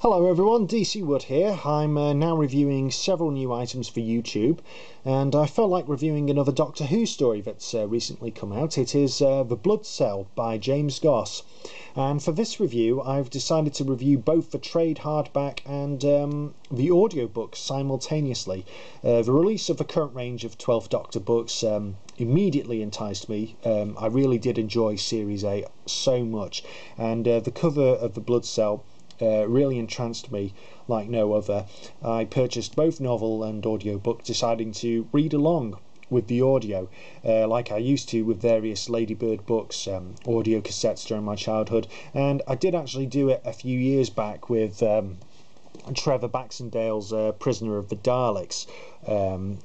Hello everyone, DC Wood here. I'm now reviewing several new items for YouTube, and I felt like reviewing another Doctor Who story that's recently come out. It is The Blood Cell by James Goss, and for this review I've decided to review both the trade hardback and the audiobook simultaneously. The release of the current range of 12th Doctor books immediately enticed me. I really did enjoy Series 8 so much, and the cover of The Blood Cell really entranced me like no other. I purchased both novel and audiobook, deciding to read along with the audio like I used to with various Ladybird books, audio cassettes during my childhood, and I did actually do it a few years back with Trevor Baxendale's Prisoner of the Daleks.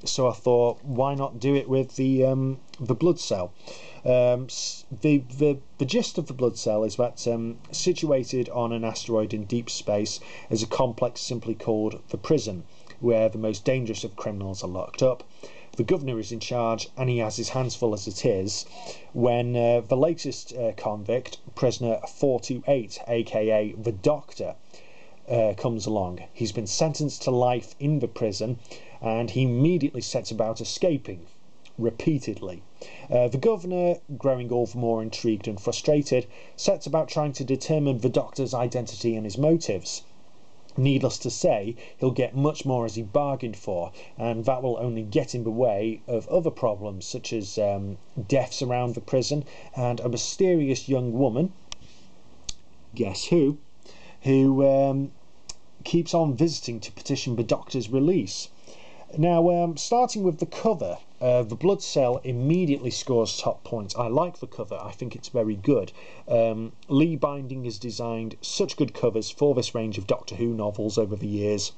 So I thought, why not do it with the Blood Cell? The gist of the Blood Cell is that situated on an asteroid in deep space is a complex simply called the Prison, where the most dangerous of criminals are locked up. The governor is in charge, and he has his hands full as it is, when the latest convict, prisoner 428, aka the Doctor, comes along. He's been sentenced to life in the prison, and he immediately sets about escaping, repeatedly. The governor, growing all the more intrigued and frustrated, sets about trying to determine the Doctor's identity and his motives. Needless to say, he'll get much more as he bargained for, and that will only get in the way of other problems such as deaths around the prison and a mysterious young woman, guess who keeps on visiting to petition the Doctor's release. Now, starting with the cover, the Blood Cell immediately scores top points. I like the cover, I think it's very good. Lee Binding has designed such good covers for this range of Doctor Who novels over the years,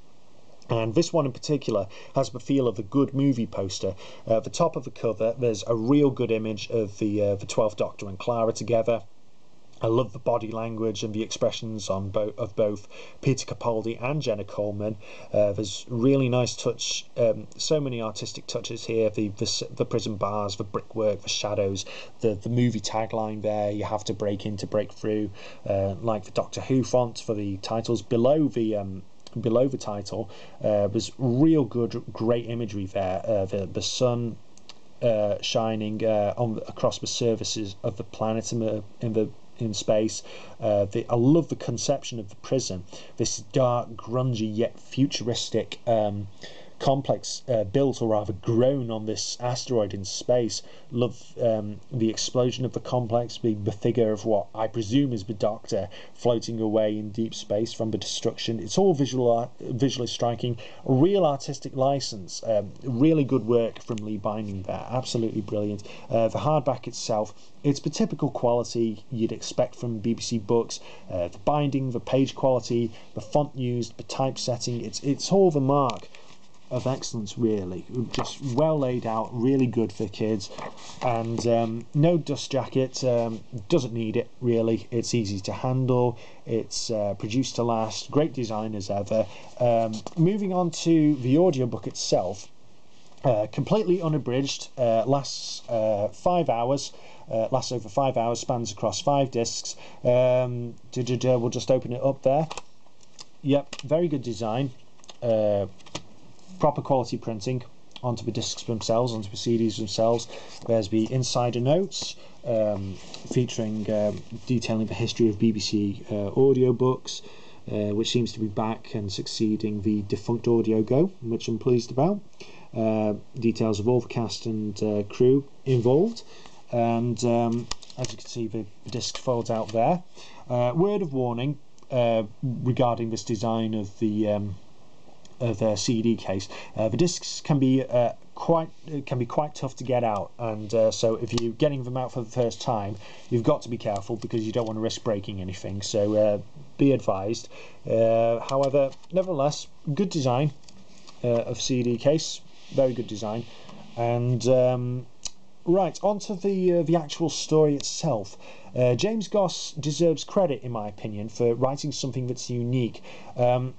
and this one in particular has the feel of a good movie poster. At the top of the cover there's a real good image of the 12th Doctor and Clara together. I love the body language and the expressions of both Peter Capaldi and Jenna Coleman. There's really nice touch, so many artistic touches here. The prison bars, the brickwork, the shadows, the movie tagline there, you have to break in to break through, like the Doctor Who font for the titles below the title. There's real good, great imagery there. The sun shining across the surfaces of the planet in space. I love the conception of the prison, this dark, grungy yet futuristic complex built, or rather grown, on this asteroid in space. Love the explosion of the complex, the figure of what I presume is the Doctor floating away in deep space from the destruction. It's all visually striking, a real artistic license. Really good work from Lee Binding there, absolutely brilliant. The hardback itself, it's the typical quality you'd expect from BBC books. The binding, the page quality, the font used, the typesetting, it's all the mark of excellence, really. Just well laid out, really good for kids, and no dust jacket. Doesn't need it, really. It's easy to handle, it's produced to last, great design as ever. Moving on to the audiobook itself, completely unabridged, lasts 5 hours. Lasts over 5 hours, spans across 5 discs. We'll just open it up there. Yep, very good design. Proper quality printing onto the discs themselves, onto the CDs themselves. There's the insider notes, featuring detailing the history of BBC audiobooks, which seems to be back and succeeding the defunct Audio Go, which I'm pleased about. Details of all the cast and crew involved, and as you can see, the disc folds out there. Word of warning regarding this design of the CD case: the discs can be quite tough to get out, and so if you're getting them out for the first time, you've got to be careful because you don't want to risk breaking anything. So be advised. However, nevertheless, good design of CD case, very good design. And right, onto the actual story itself. James Goss deserves credit, in my opinion, for writing something that's unique.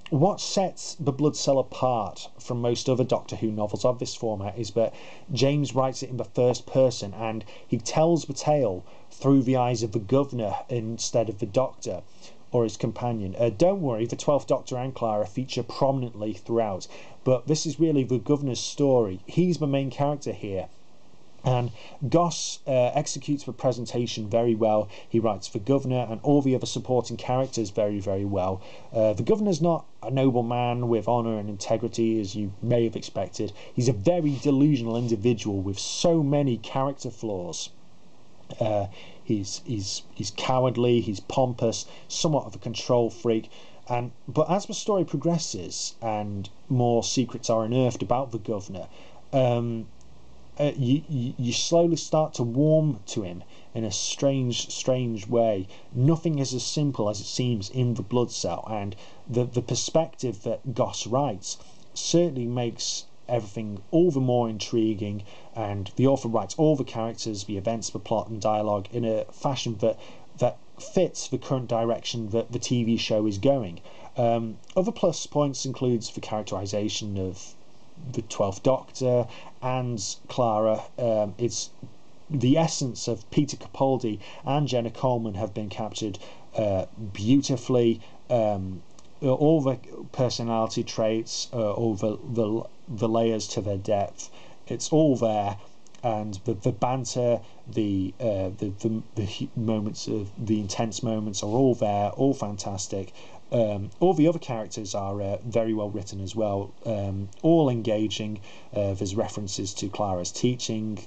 What sets The Blood Cell apart from most other Doctor Who novels of this format is that James writes it in the first person, and he tells the tale through the eyes of the governor instead of the Doctor. or his companion. Don't worry, the 12th Doctor and Clara feature prominently throughout, but this is really the Governor's story. He's the main character here. And Goss executes the presentation very well. He writes the Governor and all the other supporting characters very, very well. The Governor's not a noble man with honour and integrity, as you may have expected. He's a very delusional individual with so many character flaws. He's cowardly, he's pompous, somewhat of a control freak. But as the story progresses and more secrets are unearthed about the Governor, you slowly start to warm to him in a strange way. Nothing is as simple as it seems in the Blood Cell, and the perspective that Goss writes certainly makes everything all the more intriguing, and the author writes all the characters, the events, the plot and dialogue in a fashion that fits the current direction that the TV show is going. Other plus points includes the characterization of the 12th Doctor and Clara. It's the essence of Peter Capaldi and Jenna Coleman have been captured beautifully. All the personality traits, all the layers to their depth, it's all there, and the banter, the moments of the intense moments are all there, all fantastic. All the other characters are very well written as well, all engaging. There's references to Clara's teaching.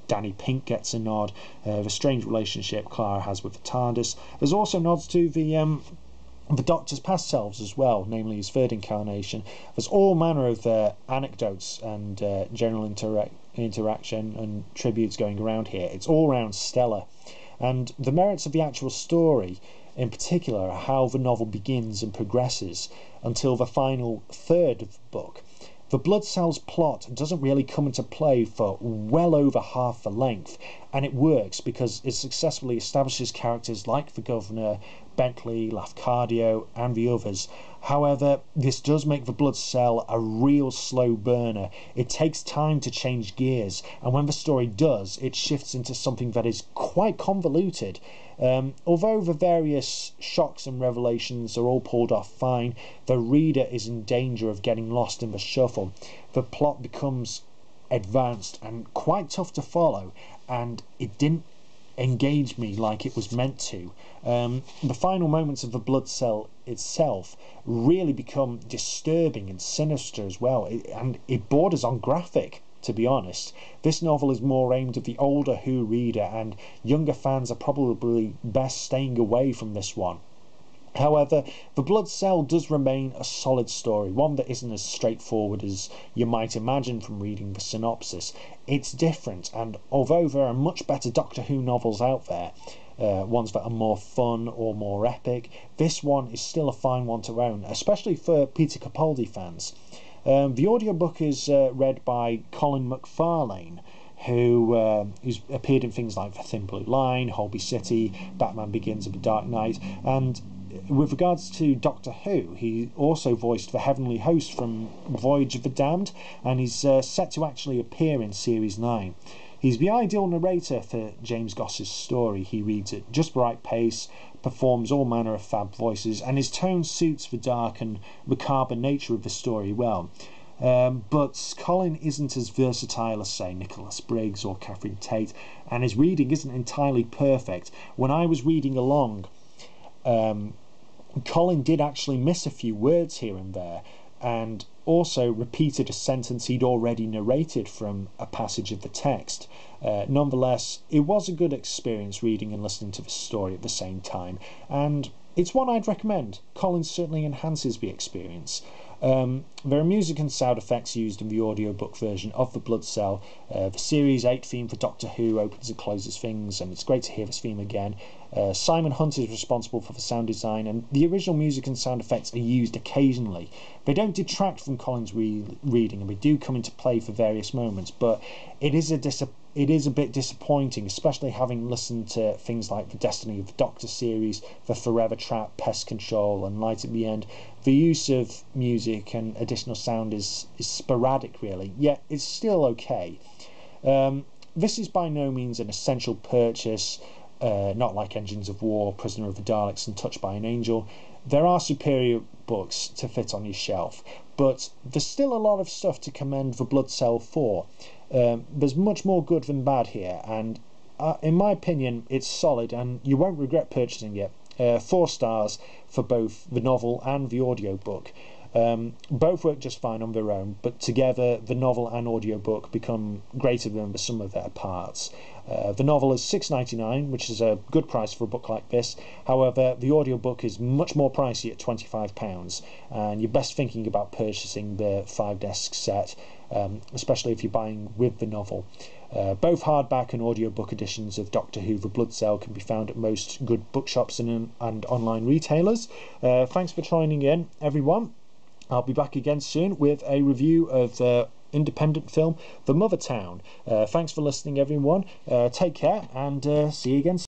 Danny Pink gets a nod. The strange relationship Clara has with the TARDIS. There's also nods to the Doctor's past selves as well, namely his third incarnation. There's all manner of anecdotes and general interaction and tributes going around here. It's all round stellar, and the merits of the actual story in particular are how the novel begins and progresses until the final third of the book. The Blood Cell's plot doesn't really come into play for well over half the length, and it works because it successfully establishes characters like the Governor, Bentley, Lafcadio and the others. However, this does make the Blood Cell a real slow burner. It takes time to change gears, and when the story does, it shifts into something that is quite convoluted. Although the various shocks and revelations are all pulled off fine, the reader is in danger of getting lost in the shuffle. The plot becomes advanced and quite tough to follow, and it didn't engage me like it was meant to. The final moments of the Blood Cell itself really become disturbing and sinister as well, and it borders on graphic, to be honest. This novel is more aimed at the older Who reader, and younger fans are probably best staying away from this one. However, the Blood Cell does remain a solid story, one that isn't as straightforward as you might imagine from reading the synopsis. It's different, and although there are much better Doctor Who novels out there, ones that are more fun or more epic, this one is still a fine one to own, especially for Peter Capaldi fans. The audiobook is read by Colin McFarlane, who's appeared in things like The Thin Blue Line, Holby City, Batman Begins and The Dark Knight, and with regards to Doctor Who, he also voiced the Heavenly Host from Voyage of the Damned, and he's set to actually appear in Series 9. He's the ideal narrator for James Goss's story. He reads at just the right pace, performs all manner of fab voices, and his tone suits the dark and macabre nature of the story well. But Colin isn't as versatile as, say, Nicholas Briggs or Catherine Tate, and his reading isn't entirely perfect. When I was reading along, Colin did actually miss a few words here and there, and also repeated a sentence he'd already narrated from a passage of the text. Nonetheless, it was a good experience reading and listening to the story at the same time, and it's one I'd recommend. Colin certainly enhances the experience. There are music and sound effects used in the audiobook version of The Blood Cell. The Series 8 theme for Doctor Who opens and closes things, and it's great to hear this theme again. Simon Hunt is responsible for the sound design, and the original music and sound effects are used occasionally. They don't detract from Colin's reading, and they do come into play for various moments, but it is a bit disappointing, especially having listened to things like the Destiny of the Doctor series, the Forever Trap, Pest Control and Light at the End. The use of music and additional sound is sporadic really, yet it's still okay. This is by no means an essential purchase. not like Engines of War, Prisoner of the Daleks, and Touched by an Angel. There are superior books to fit on your shelf, but there's still a lot of stuff to commend the Blood Cell for. There's much more good than bad here, and in my opinion, it's solid, and you won't regret purchasing it. 4 stars for both the novel and the audiobook. Both work just fine on their own, but together the novel and audiobook become greater than the sum of their parts. The novel is $6.99, which is a good price for a book like this. However, the audiobook is much more pricey at £25, and you're best thinking about purchasing the 5-disc set, especially if you're buying with the novel. Both hardback and audiobook editions of Doctor Who: The Blood Cell can be found at most good bookshops and online retailers. Thanks for joining in, everyone. I'll be back again soon with a review of the independent film The Mother Town. Thanks for listening, everyone. Take care, and see you again soon.